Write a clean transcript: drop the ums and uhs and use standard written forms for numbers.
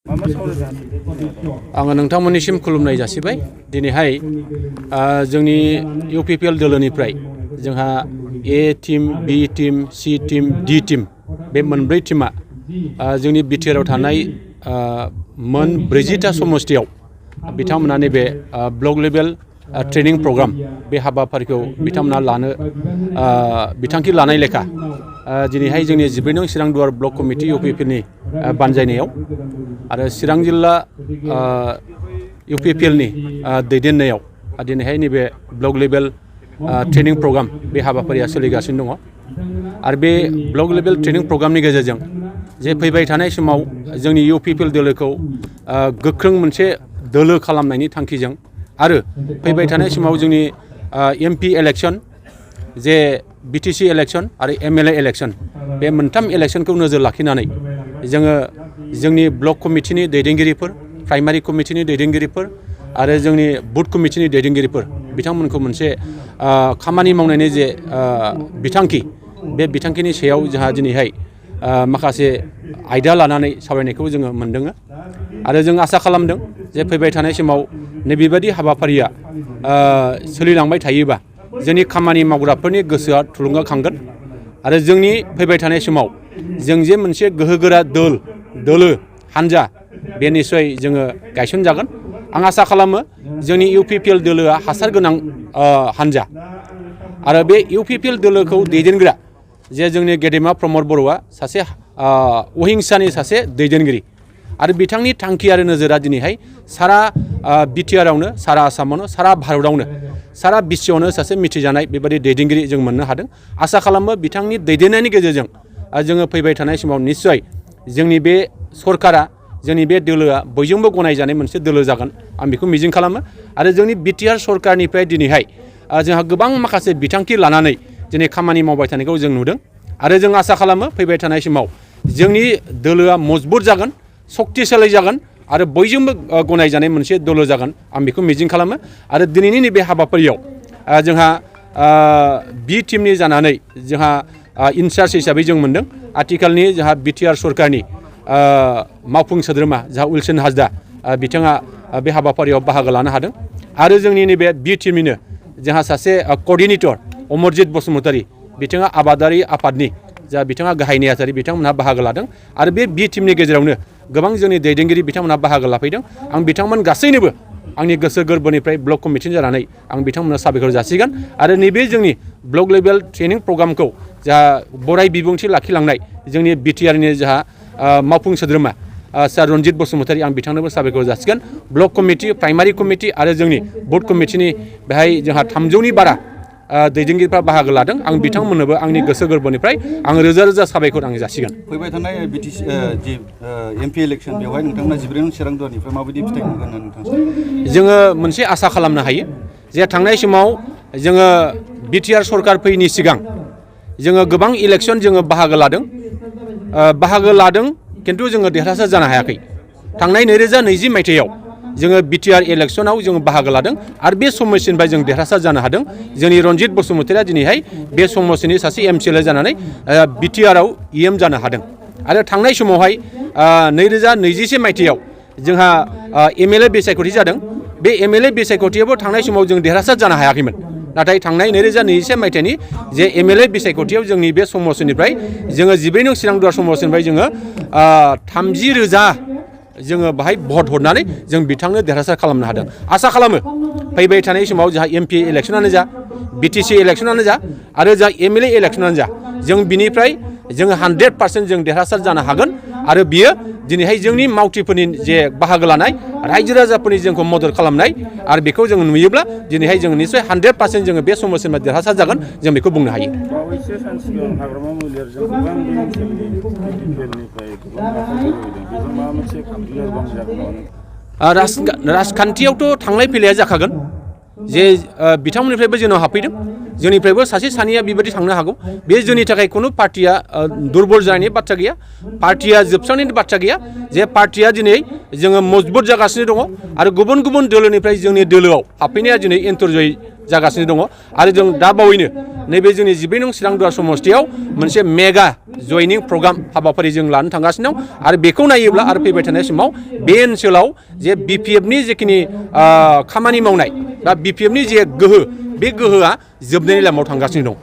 आङो नोंथांमोननिसिम खुलुमनाय जासिबाय दिनैहाय जोंनि इउपिपिएल दोलोनिफ्राय जोंहा A team B team C team D team बे मोनब्रै टीमा जोंनि बिटिआरआव थानाय मोन 40टा समस्तियाव बिथांमोना नैबे ब्लक लेभेल ट्रेनिं प्रग्राम बे हाबाफारिखौ बिथांमोना लानो बिथांखि लानाय लेखा दिनैहाय जोंनि 14 नं चिरां दुवार ब्लक कमिटि इउपिपिएलनि बानजायनायाव आरो चिरां जिल्ला इउपिपिएलनि दैदेननायाव दिनैहाय नैबे ब्लक लेभेल ट्रेनिं प्रग्राम बे हाबाफारिया सोलिगासिनो दङ आरो बे ब्लक लेभेल ट्रेनिं प्रग्रामनि गेजेरजों जे फैबाय थानाय समाव जोंनि इउपिपिएल दोलोखौ गोख्रों मोनसे दोलो खालामनायनि थांखिजों आरो फैबाय थानाय समाव जोंनि एमपि इलेक्शन जे बिटिसि इलेक्शन आरो एमएलए इलेक्शन बे मोनथाम इलेक्शनखौ नोजोर लाखिनानै जोङो जोंनि ब्लक कमिटिनि दैदेनगिरिफोर प्राइमारि कमिटिनि दैदेनगिरिफोर आरो जोंनि बुथ कमिटिनि दैदेनगिरिफोर बिथांमोनखौ मोनसे खामानि मावनायनि जे बिथांखि बे बिथांखिनि सायाव जोंहा दिनैहाय माखासे आयदा लानानै सावरायनायखौ जोङो मोनदों आरो जों आसा खालामदों जे फैबाय थानाय समाव नैबेबायदि हाबाफारिया सोलिलांबाय थायोबा जोंनि खामानि मावग्राफोरनि गोसोआ थुलुंगाखांगोन आरो जोंनि फैबाय थानाय समाव जों जे मोनसे गोहोगोरा दोलो हानजा बे निस्सय जोङो गायसनजागोन आं आसा खालामो जोंनि इउपिपिएल दोलोआ हासार गोनां हानजा आरो बे इउपिपिएल दोलोखौ दैदेनग्रा जे जोंनि गेदेमा प्रमद बर'आ सासे अहिंसानि सासे दैदेनगिरि आरो बिथांनि थांखि आरो नोजोरा दिनैहाय सारा बिटिआरआवनो सारा आसामावनो सारा भारतआवनो सारा बिश्वआवनो सासे मिथिजानाय बेबायदि दैदेनगिरि जों मोननो हादों आसा खालामो बिथांनि दैदेननायनि गेजेरजों जोङो फैबाय थानाय समाव निस्सय जोंनि बे सरकारा जोंनि बे दोलोआ बयजोंबो गनायजानाय मोनसे दोलो जागोन आं बेखौ मिजिं खालामो आरो जोंनि बिटिआर सरकारनिफ्राय दिनैहाय जोंहा गोबां माखासे बिथांखि लानानै दिनै खामानि मावबाय थानायखौ जों नुदों आरो जों आसा खालामो फैबाय थानाय समाव जोंनि दोलोआ मजबुत जागोन सक्तिशालि जागोन आरो बयजोंबो गनायजानाय मोनसे दोलो जागोन आं बेखौ मिजिं खालामो आरो दिनैनि नैबे हाबाफारियाव जोंहा बी टीमनि जानानै जोंहा इनचार्ज हिसाबै जों मोनदों आथिखालनि जोंहा बिटिआर सरकारनि मावफुं सोद्रोमा जोंहा उइलसन हाजदा बिथाङा बे हाबाफारियाव बाहागो लानो हादों आरो जोंनि नैबे बी टीमनिनो जोंहा सासे कअर्डिनेटर अमरजित बसुमतारी बिथाङा आबादारि आफादनि जा बिथाङा गाहाय नेहाथारि बिथांमोनहा बाहागो लादों आरो बे बी टीमनि गेजेरावनो गोबां जोंनि दैदेनगिरि बिथांमोनहा बाहागो लाफैदों आं बिथांमोन गासैनोबो आंनि गोसो गोरबोनिफ्राय ब्लक कमिटिनि जानानै आं बिथांमोननो साबायखर जासिगोन आरो नैबे जोंनि ब्लक लेभेल ट्रेनिं प्रग्रामखौ जा बराय बिबुंथि लाखिलांनाय जोंनि बिटिआरनि जा मावफुं सोद्रोमा सार रन्जित बसुमतारी आं बिथांनोबो साबायखर जासिगोन ब्लक कमिटि प्राइमारि कमिटि आरो जोंनि बुथ कमिटिनि बेहाय जोंहा 300नि बारा दैदेनगिरिफ्रा बाहागो लादों आं बिथांमोननोबो आंनि गोसो गोरबोनिफ्राय आं रोजा रोजा साबायखर आं जासिगोन फैबाय थानाय बिटिसि जि एमपि इलेक्शन बेवहाय नोंथांमोना 14 नं चिरां दुवारनिफ्राय माबायदि फिथाइ मोनगोन नोंथां जोङो मोनसे आसा खालामनो हायो जे थांनाय समाव जोङो बिटिआर सरकार फैयैनि सिगां जोङो गोबां इलेक्शन जोङो बाहागो लादों किन्तु जोङो देरहासार जानो हायाखै थांनाय 2020 मायथाइयाव जोङो बिटिआर इलेक्शनाव जोङो बाहागो लादों आरो बे समस्तिनिफ्राय जों देरहासार जानो हादों जोंनि रन्जित बसुमतारीया दिनैहाय बे समस्तिनि सासे एमसिएलए जानानै बिटिआरआव इएम जानो हादों आरो थांनाय समावहाय 2021 मायथाइयाव जोंहा एमएलए बिसायख'थि जादों बे एमएलए बिसायख'थियावबो थांनाय समाव जों देरहासार जानो हायाखैमोन नाथाय थांनाय 2021 मायथाइनि जे एमएलए बिसायख'थियाव जोंनि बे समस्तिनिफ्राय जोङो 14 नं चिरां दुवार समस्तिनिफ्राय जोङो 30,000 जोङो बाहाय भट हरनानै जों बिथांनो देरहासार खालामनो हादों आसा खालामो फैबाय थानाय समाव जोंहा एमपि इलेक्शनानो जा बिटिसि इलेक्शनानो जा आरो जा एमएलए इलेक्शनानो जा जों बिनिफ्राय जोङो 100% जों देरहासार जानो हागोन आरो बियो दिनैहाय जोंनि मावथिफोरनि जे बाहागो लानाय रायजो राजाफोरनि जोंखौ मदद खालामनाय आरो बेखौ जों नुयोब्ला दिनैहाय जों निश्चय 100% जोङो बे समस्तिनिफ्राय देरहासार जागोन जों बेखौ बुंनो हायो राजखान्थियावथ' थांलाय फैलाया जाखागोन जे बिथांमोननिफ्रायबो जोंनाव हाबफैदों जोंनिफ्रायबो सासे सानैया बेबायदि थांनो हागौ बे जोंनि थाखाय खुनु पार्टिया दुर्बल जानायनि बाथ्रा गैया पार्टिया जोबस्रांनायनि बाथ्रा गैया जे पार्टिया दिनै जोङो मजबुत जागासिनो दङ आरो गुबुन गुबुन दोलोनिफ्राय जोंनि दोलोआव हाबफैनाया दिनै एन्टर जागासिनो दङ आरो जों दा बावैनो नैबे जोंनि 14 नं चिरांदुवार समष्टियाव मोनसे मेगा जयनिं प्रग्राम हाबाफारि जों लानो थांगासिनो दं आरो बेखौ नायोब्ला आरो फैबाय थानाय समाव बे ओनसोलाव जे बिपिएफनि जिखिनि खामानि मावनाय बा बिपिएफनि जे गोहो बे गोहोआ जोबनायनि लामायाव थांगासिनो दं।